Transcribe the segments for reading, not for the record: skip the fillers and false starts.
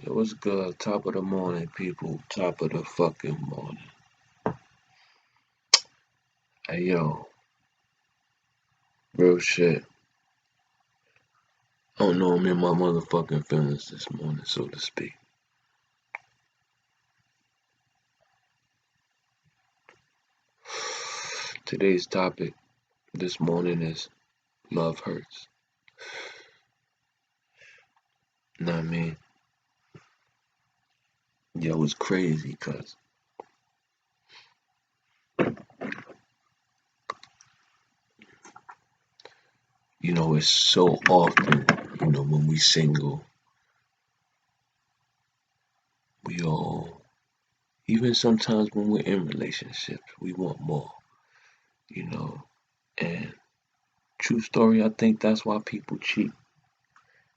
Yo, what's good? Top of the morning, people. Top of the fucking morning. Hey, yo, real shit. I don't know, I'm in my motherfucking feelings this morning, so to speak. Today's topic this morning is love hurts. Know what I mean? Yo, it's crazy, cuz, it's so often, when we single, we all, even sometimes when we're in relationships, we want more, you know? And true story, I think that's why people cheat.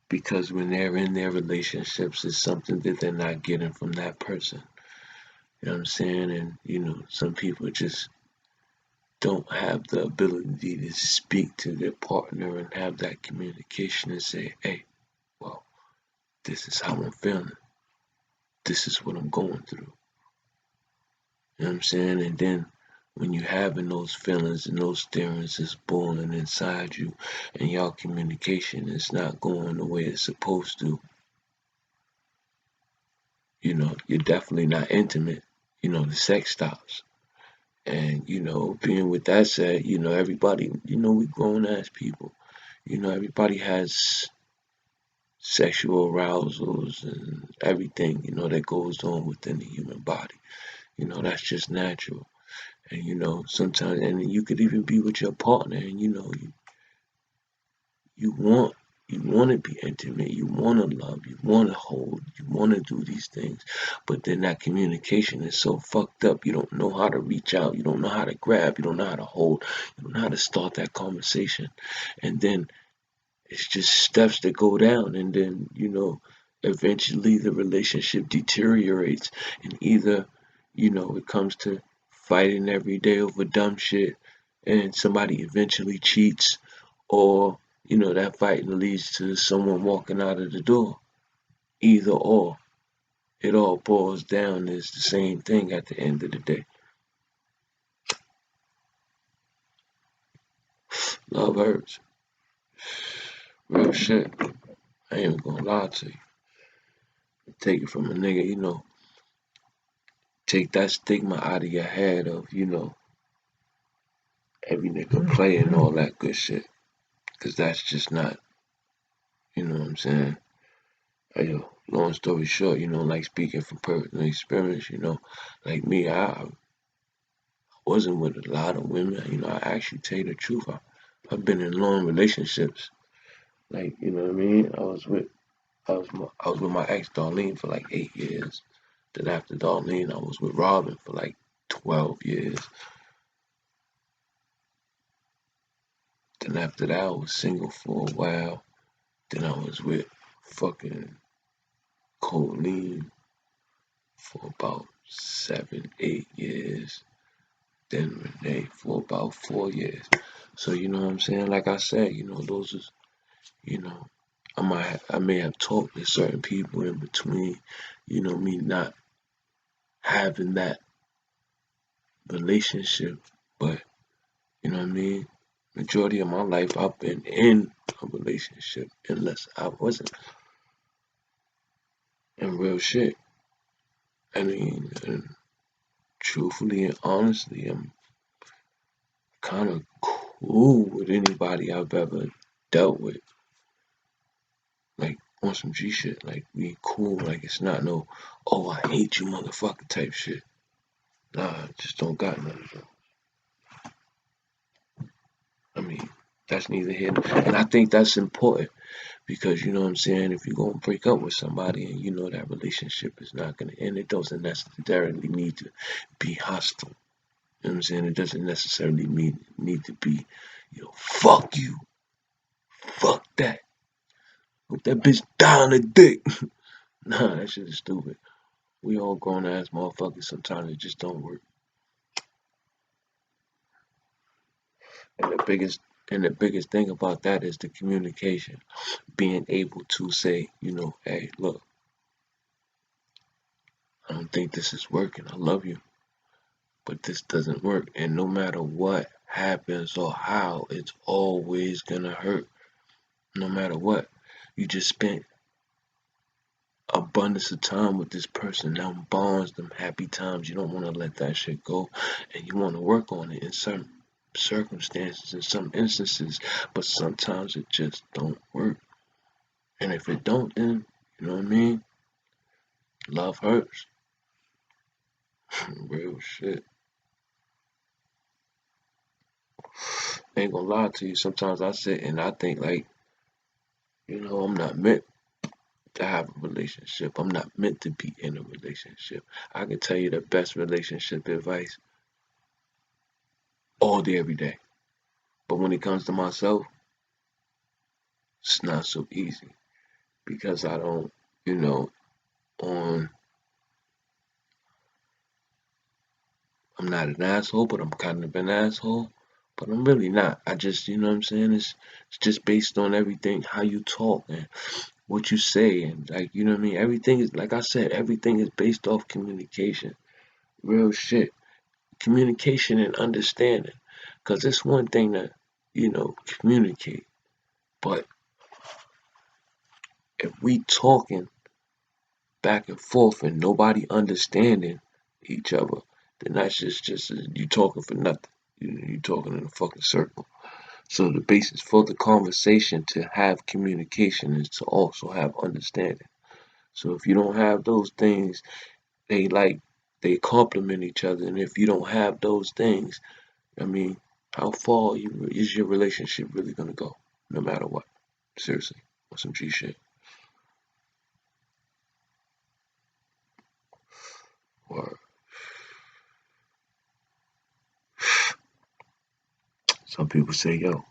Because when they're in their relationships, it's something that they're not getting from that person. You know what I'm saying? And, some people just don't have the ability to speak to their partner and have that communication and say, hey, well, this is how I'm feeling. This is what I'm going through. You know what I'm saying? And then when you having those feelings and those feelings is boiling inside you and y'all communication is not going the way it's supposed to, you're definitely not intimate. The sex stops. And, being with that said, everybody, we grown ass people. Everybody has sexual arousals and everything, that goes on within the human body. That's just natural. And, sometimes, and you could even be with your partner and, you want you want to be intimate, you want to love, you want to hold, you want to do these things, but then that communication is so fucked up. You don't know how to reach out, you don't know how to grab, you don't know how to hold, you don't know how to start that conversation. And then it's just steps that go down, and then eventually the relationship deteriorates, and either it comes to fighting every day over dumb shit and somebody eventually cheats, or that fighting leads to someone walking out of the door. Either or, it all boils down as the same thing at the end of the day. Love hurts. Real shit. I ain't even gonna lie to you. Take it from a nigga, take that stigma out of your head of, every nigga play and all that good shit. Cause that's just not, you know what I'm saying? Hey, yo, long story short, like speaking from personal experience, like me, I wasn't with a lot of women. I actually tell you the truth. I've been in long relationships. Like, you know what I mean? I was with my ex Darlene for like 8 years. Then after Darlene, I was with Robin for like 12 years. Then after that, I was single for a while. Then I was with fucking Colleen for about 7, 8 years. Then Renee for about 4 years. So you know what I'm saying? Like I said, those is, you know, I may have talked to certain people in between, me not having that relationship, but you know what I mean? Majority of my life I've been in a relationship unless I wasn't in real shit. I mean, and truthfully and honestly, I'm kind of cool with anybody I've ever dealt with. Like on some G shit. Like we cool. Like it's not no, oh I hate you motherfucker type shit. Nah, I just don't got none of that. I mean, that's neither here. And I think that's important because you know what I'm saying. If you're gonna break up with somebody and you know that relationship is not gonna end, it doesn't necessarily need to be hostile. You know what I'm saying? It doesn't necessarily need to be, fuck you, fuck that, put that bitch down the dick. Nah, that shit is stupid. We all grown ass motherfuckers. Sometimes it just don't work. And the biggest thing about that is the communication. Being able to say, hey, look, I don't think this is working. I love you, but this doesn't work. And no matter what happens or how, it's always gonna hurt. No matter what. You just spent abundance of time with this person, them bonds, them happy times. You don't want to let that shit go, and you want to work on it in some circumstances, in some instances, but sometimes it just don't work. And if it don't, then you know what I mean. Love hurts. Real shit. Ain't gonna lie to you. Sometimes I sit and I think like, I'm not meant to have a relationship. I'm not meant to be in a relationship. I can tell you the best relationship advice all day, every day. But when it comes to myself, it's not so easy because I don't, you know, on I'm not an asshole, but I'm kind of an asshole. But I'm really not. I just, you know what I'm saying? It's just based on everything, how you talk and what you say, and like, you know what I mean? Everything is, like I said, everything is based off communication. Real shit. Communication and understanding. Because it's one thing to, communicate. But if we talking back and forth and nobody understanding each other, then that's just you talking for nothing. You talking in a fucking circle. So the basis for the conversation to have communication is to also have understanding. So if you don't have those things, they complement each other. And if you don't have those things, I mean, how far is your relationship really gonna go? No matter what. Seriously. On some G shit. Or some people say, yo,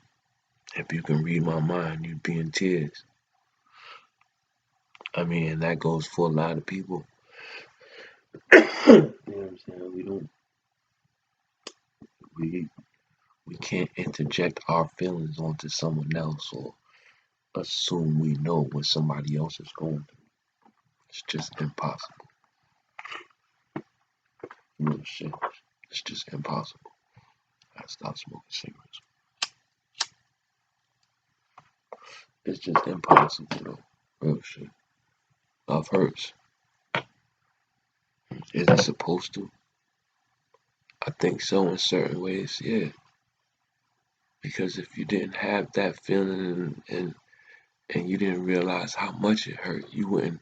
if you can read my mind, you'd be in tears. I mean, that goes for a lot of people. You know what I'm saying? We we can't interject our feelings onto someone else or assume we know what somebody else is going through. It's just impossible. Real shit. It's just impossible. I stop smoking cigarettes. It's just impossible though. Real shit. Love hurts. Is it supposed to? I think so in certain ways, yeah. Because if you didn't have that feeling and you didn't realize how much it hurt, you wouldn't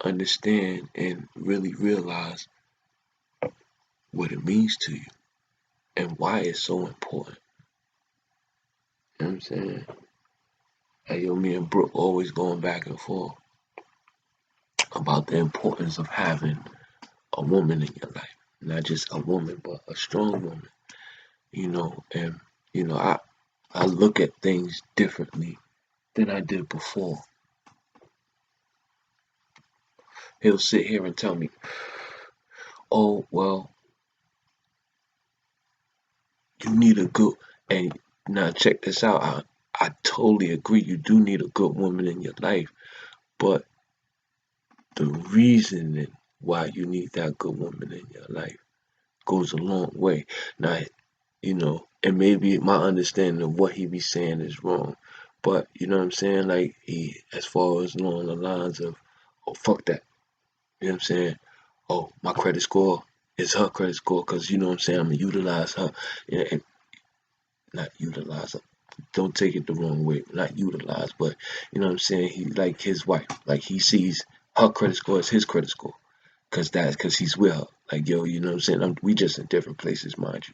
understand and really realize what it means to you and why it's so important. You know what I'm saying? Hey, yo, me and Brooke always going back and forth about the importance of having a woman in your life. Not just a woman, but a strong woman. And I look at things differently than I did before. He'll sit here and tell me, oh well, you need a good and now check this out. I totally agree you do need a good woman in your life, but the reasoning why you need that good woman in your life goes a long way. Now, and maybe my understanding of what he be saying is wrong. But you know what I'm saying? Like he as far as along the lines of, oh fuck that. You know what I'm saying? Oh, my credit score is her credit score because you know what I'm saying, I'm gonna utilize her. And not utilize her. Don't take it the wrong way. Not utilize, but you know what I'm saying? He like his wife. Like he sees her credit score as his credit score. Cause he's with her. Like yo, you know what I'm saying? We just in different places, mind you.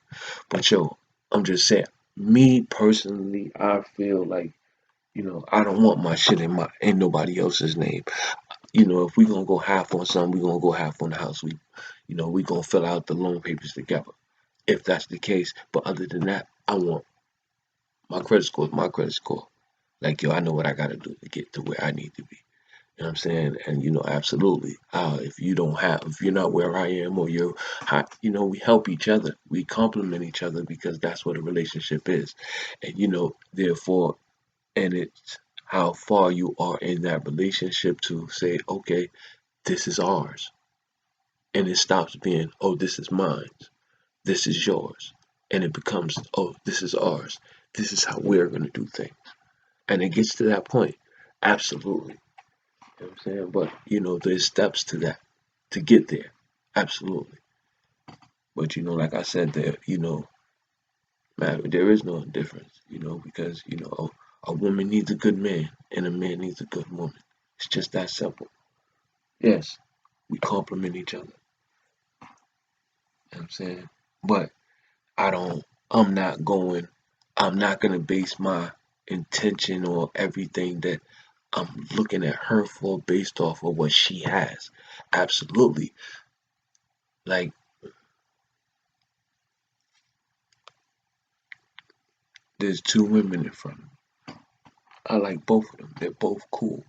But yo, I'm just saying, me personally, I feel like, I don't want my shit in nobody else's name. If we gonna go half on something, we gonna go half on the house. We gonna fill out the loan papers together. If that's the case. But other than that, I want my credit score is my credit score. Like yo, I know what I gotta do to get to where I need to be. You know what I'm saying? And absolutely. If you're not where I am or you're high, we help each other. We complement each other because that's what a relationship is. And therefore, and it's how far you are in that relationship to say, okay, this is ours. and it stops being, oh, this is mine, this is yours, and it becomes, oh, this is ours, this is how we're going to do things. And it gets to that point, absolutely. You know what I'm saying? But, there's steps to that, to get there, absolutely. But, like I said, there is no difference, because, a woman needs a good man and a man needs a good woman. It's just that simple. Yes, we complement each other. You know what I'm saying? But I don't, I'm not going, I'm not going to base my intention or everything that I'm looking at her for based off of what she has. Absolutely. Like, there's two women in front of me. I like both of them. They're both cool.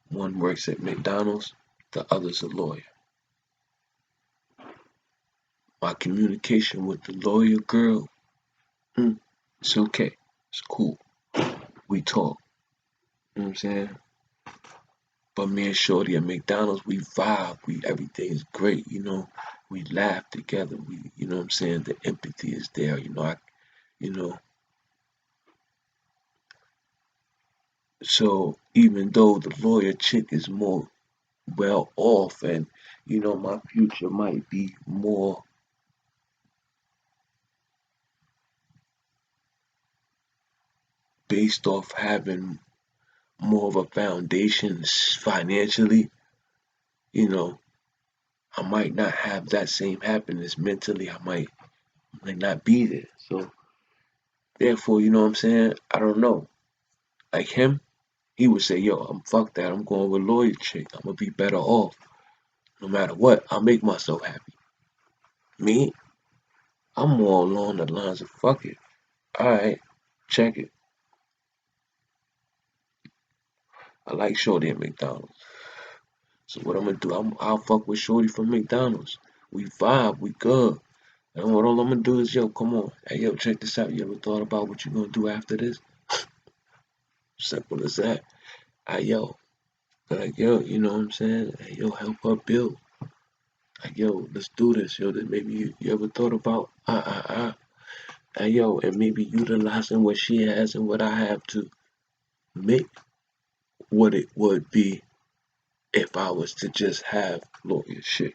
One works at McDonald's, the other's a lawyer. My communication with the lawyer girl, it's okay. It's cool. We talk. You know what I'm saying? But me and Shorty at McDonald's, we vibe. Everything's great. We laugh together. You know what I'm saying? The empathy is there. You know. So even though the lawyer chick is more well off, and my future might be more based off having more of a foundation financially, you know, I might not have that same happiness mentally. I might not be there. So therefore, you know what I'm saying? I don't know. Like him, he would say, yo, I'm fuck that. I'm going with lawyer chick. I'm gonna be better off. No matter what, I'll make myself happy. Me, I'm more along the lines of fuck it. Alright, check it. I like Shorty at McDonald's. So what I'm gonna do, I'll fuck with Shorty from McDonald's. We vibe, we good. And what all I'm gonna do is, yo, come on. Hey, yo, check this out. You ever thought about what you gonna do after this? Simple as that. Hey, yo. Like, yo, you know what I'm saying? Hey, yo, help her build. Like, yo, let's do this. Yo, that maybe you ever thought about, Hey, yo, and maybe utilizing what she has and what I have to make what it would be if I was to just have lawyer shit.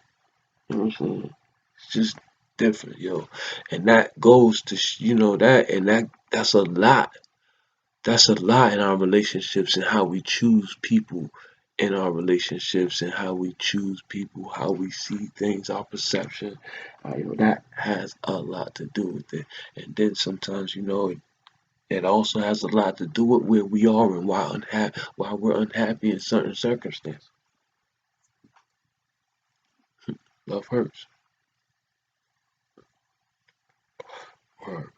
You know what I'm saying? It's just different, yo. And that goes to, that's a lot. That's a lot in our relationships and how we choose people in our relationships and how we choose people, how we see things, our perception. That has a lot to do with it. And then sometimes, it also has a lot to do with where we are and why we're unhappy in certain circumstances. Love hurts. Or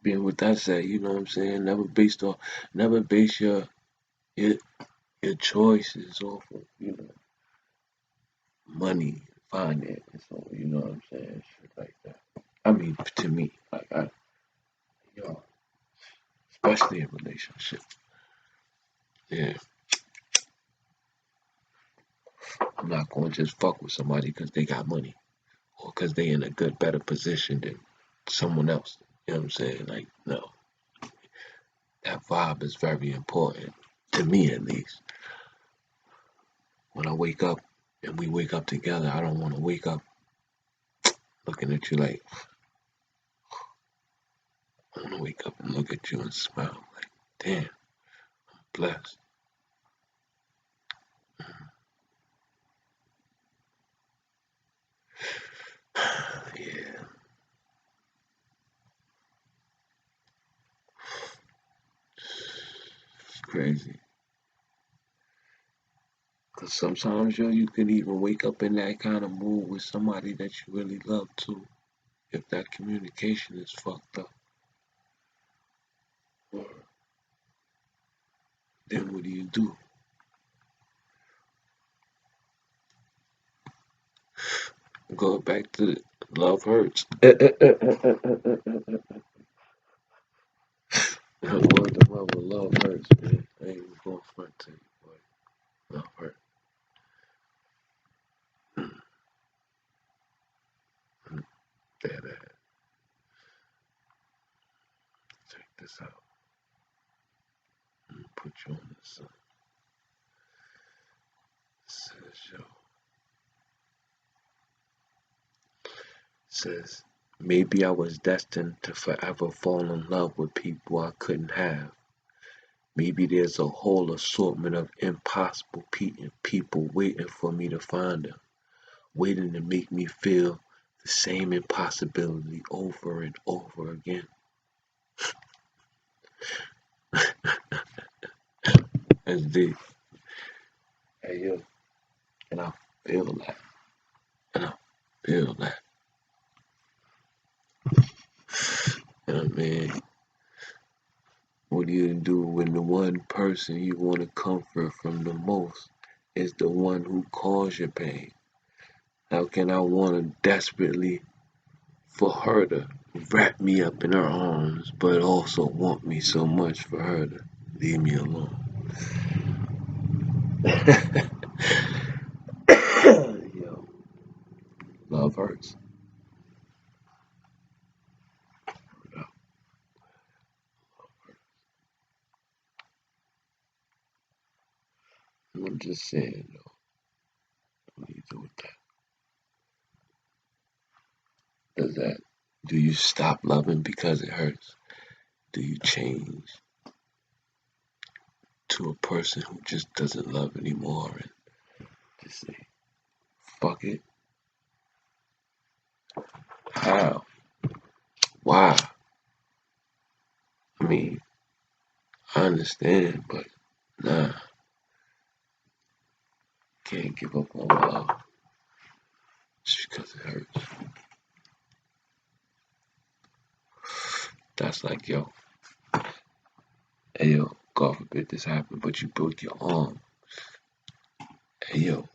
being with that said, you know what I'm saying? Never base your your choices off of, money, finance, or you know what I'm saying? Shit like that. I mean, to me, like you know, especially in relationships. Yeah, I'm not going to just fuck with somebody because they got money or because they in a better position than someone else. You know what I'm saying? Like, no, that vibe is very important to me, at least. When I wake up and we wake up together, I don't want to wake up looking at you like, I want to wake up and look at you and smile like, damn, blessed. Yeah, it's crazy. Cause sometimes, yo, you can even wake up in that kind of mood with somebody that you really love too. If that communication is fucked up, then what do you do? Go back to love hurts. Word to mother, love hurts, man. I ain't even going front to you, boy. Love hurts. fat ass. Check this out. I'm gonna put you on the sun. Says yo. Says maybe I was destined to forever fall in love with people I couldn't have. Maybe there's a whole assortment of impossible people waiting for me to find them, waiting to make me feel the same impossibility over and over again. That's deep. Hey yo, and I feel that. And I feel that. And I mean, what do you do when the one person you want to comfort from the most is the one who caused your pain? How can I want to desperately for her to wrap me up in her arms, but also want me so much for her to leave me alone? Yo, love hurts. I'm just saying, though, what do you do with that? Does that, do you stop loving because it hurts? Do you change to a person who just doesn't love anymore and just say, fuck it? How? Why? I mean, I understand, but nah, can't give up on love just because it hurts. That's like, yo, hey yo, God forbid this happened, but you broke your arm. Hey yo,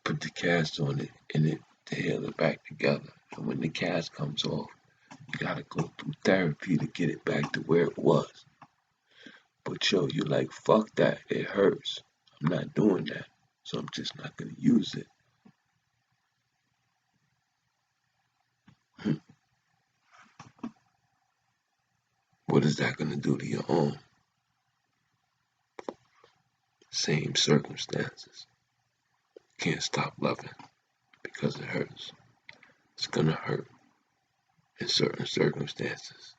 put the cast on it and it to heal it back together. And when the cast comes off, you gotta go through therapy to get it back to where it was. But yo, you like, fuck that, it hurts. I'm not doing that. So I'm just not gonna use it. What is that gonna do to your arm? Same circumstances. Can't stop loving because it hurts. It's gonna hurt in certain circumstances.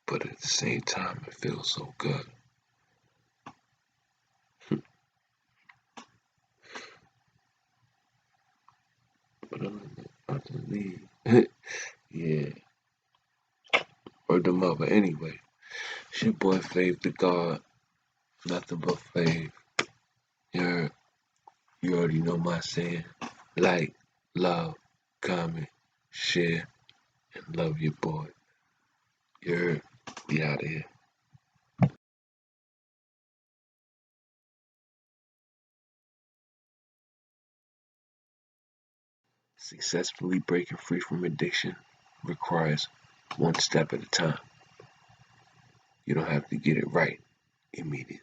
But at the same time, it feels so good. But I'm gonna leave. Yeah, or the mother anyway. It's your boy Flav ThaGod, nothing but Flav. You you already know my saying. Like, love, comment, share, and love your boy. You heard? We out of here. Successfully breaking free from addiction requires one step at a time. You don't have to get it right immediately.